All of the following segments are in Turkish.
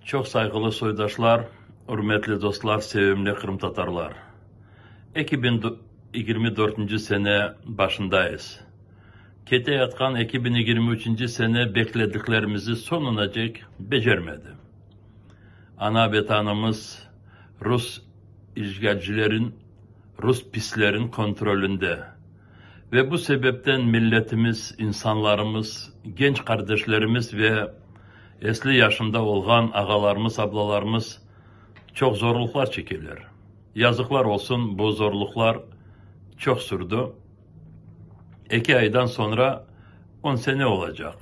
Çok saygılı soydaşlar, hürmetli dostlar, sevimli Kırım Tatarlar. 2024. sene başındayız. Kete yatkan 2023. sene beklediklerimizi sonuna dek becermedi. Ana vatanımız Rus işgalcilerin, Rus pislerin kontrolünde. Ve bu sebepten milletimiz, insanlarımız, genç kardeşlerimiz ve esli yaşında olgan ağalarımız, ablalarımız çok zorluklar çekiyorlar. Yazıklar olsun, bu zorluklar çok sürdü. 2 aydan sonra 10 sene olacak.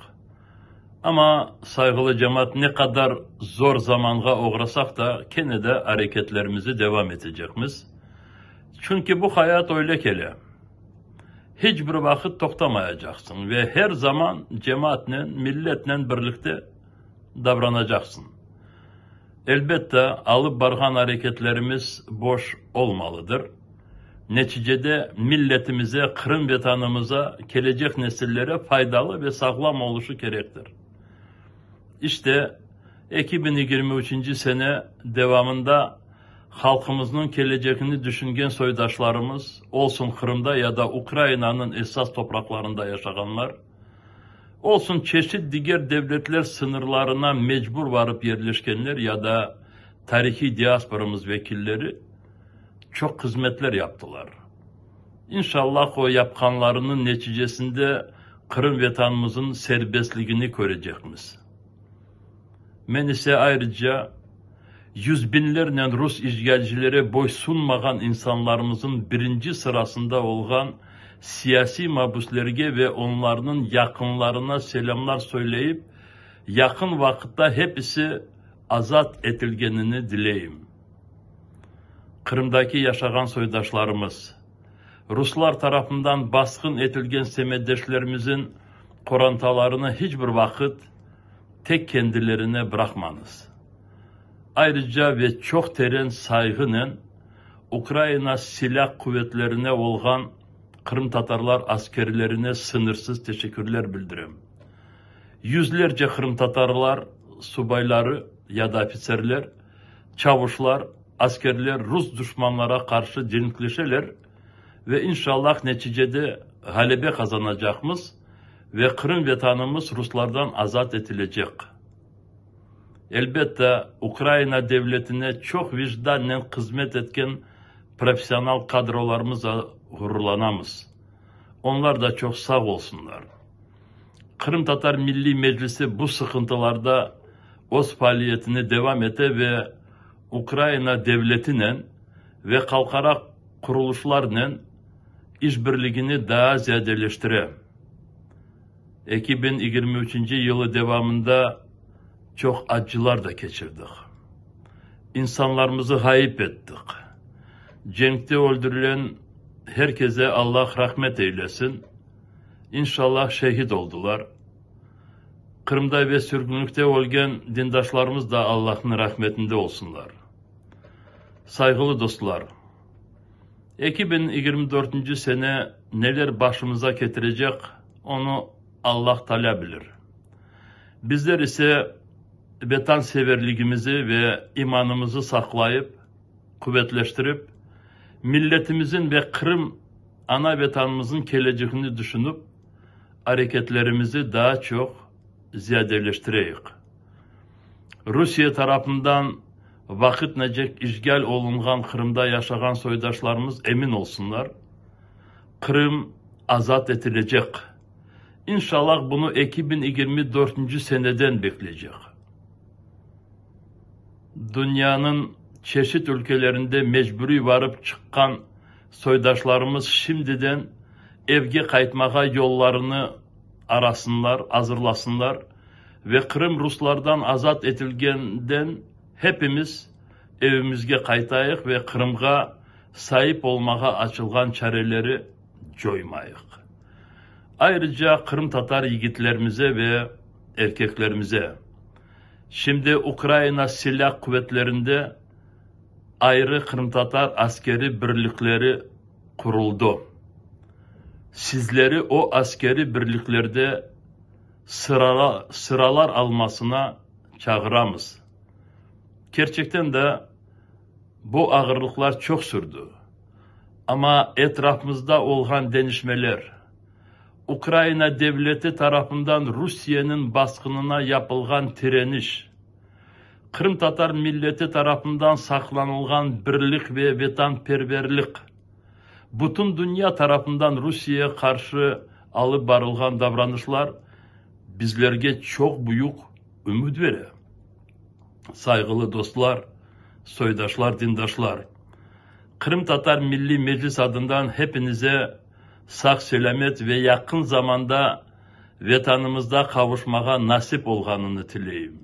Ama saygılı cemaat, ne kadar zor zamana uğrasak da gene de hareketlerimizi devam edeceğimiz. Çünkü bu hayat öyle kele. Hiçbir vakit toktamayacaksın ve her zaman cemaatle, milletle birlikte davranacaksın. Elbette alıp bargan hareketlerimiz boş olmalıdır. Neticede milletimize, Kırım vatanımıza, gelecek nesillere faydalı ve sağlam oluşu gerektir. İşte 2023. sene devamında halkımızın geleceğini düşünen soydaşlarımız, olsun Kırım'da ya da Ukrayna'nın esas topraklarında yaşayanlar, olsun çeşitli diğer devletler sınırlarına mecbur varıp yerleşkenler ya da tarihi diasporamız vekilleri çok hizmetler yaptılar. İnşallah o yapkanlarının neticesinde Kırım vatanımızın serbestliğini göreceğimiz. Ben ise ayrıca yüz binlerle Rus işgalcilere boysunmayan insanlarımızın birinci sırasında olan siyasi mahpuslerge ve onların yakınlarına selamlar söyleyip yakın vakitte hepsi azat edilgenini dileyim. Kırım'daki yaşayan soydaşlarımız, Ruslar tarafından baskın edilgen semedeşlerimizin korantalarını hiçbir vakit tek kendilerine bırakmanız. Ayrıca ve çok derin saygıyla Ukrayna silah kuvvetlerine olan Kırım Tatarlar askerlerine sınırsız teşekkürler bildiriyorum. Yüzlerce Kırım Tatarlar, subayları ya da ofiserler, çavuşlar, askerler Rus düşmanlara karşı direnişler ve inşallah neticede galebe kazanacağımız ve Kırım vatanımız Ruslardan azat edilecek. Elbette Ukrayna devletine çok vicdanla hizmet etken profesyonel kadrolarımıza gururlanamız. Onlar da çok sağ olsunlar. Kırım Tatar Milli Meclisi bu sıkıntılarda öz faaliyetini devam ete ve Ukrayna devletine ve halkara kuruluşlarla işbirliğini daha ziyadeleştire. 2023. yılı devamında çok acılar da geçirdik. İnsanlarımızı hayip ettik. Cenk'te öldürülen herkese Allah rahmet eylesin. İnşallah şehit oldular. Kırım'da ve sürgünlükte olgen dindaşlarımız da Allah'ın rahmetinde olsunlar. Saygılı dostlar, 2024. sene neler başımıza getirecek onu Allah Teala bilir. Bizler ise vatanseverliğimizi ve imanımızı saklayıp, kuvvetleştirip, milletimizin ve Kırım ana vatanımızın geleceğini düşünüp, hareketlerimizi daha çok ziyadeleştireyik. Rusya tarafından vakit necek işgal olungan Kırım'da yaşayan soydaşlarımız emin olsunlar. Kırım azat edilecek. İnşallah bunu 2024. seneden bekleyecek. Dünyanın çeşit ülkelerinde mecburi varıp çıkan soydaşlarımız şimdiden evge kaytmağa yollarını arasınlar, hazırlasınlar ve Kırım Ruslardan azat edilgenden hepimiz evimizge kaytayık ve Kırım'a sahip olmağa açılgan çareleri coymayık. Ayrıca Kırım Tatar yiğitlerimize ve erkeklerimize, şimdi Ukrayna silah kuvvetlerinde ayrı Kırım Tatar askeri birlikleri kuruldu. Sizleri o askeri birliklerde sıralar almasına çağıramız. Gerçekten de bu ağırlıklar çok sürdü. Ama etrafımızda olan denişmeler, Ukrayna devleti tarafından Rusya'nın baskınına yapılgan direniş, Kırım Tatar milleti tarafından saklanılgan birlik ve vatanperverlik, bütün dünya tarafından Rusya'ya karşı alıp barılgan davranışlar bizlerge çok büyük ümit verir. Saygılı dostlar, soydaşlar, dindaşlar, Kırım Tatar Milli Meclis adından hepinize sağ selamet ve yakın zamanda vatanımızda kavuşmağa nasip olganını dileyim.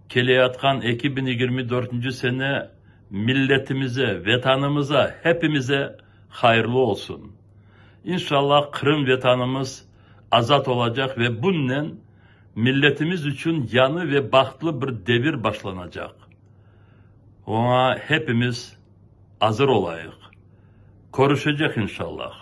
Keleyatkan 2024. sene milletimize, vatanımıza, hepimize hayırlı olsun. İnşallah Kırım vatanımız azat olacak ve bununla milletimiz için yanı ve bahtlı bir devir başlanacak. Ona hepimiz hazır olayıq. Konuşacak inşallah.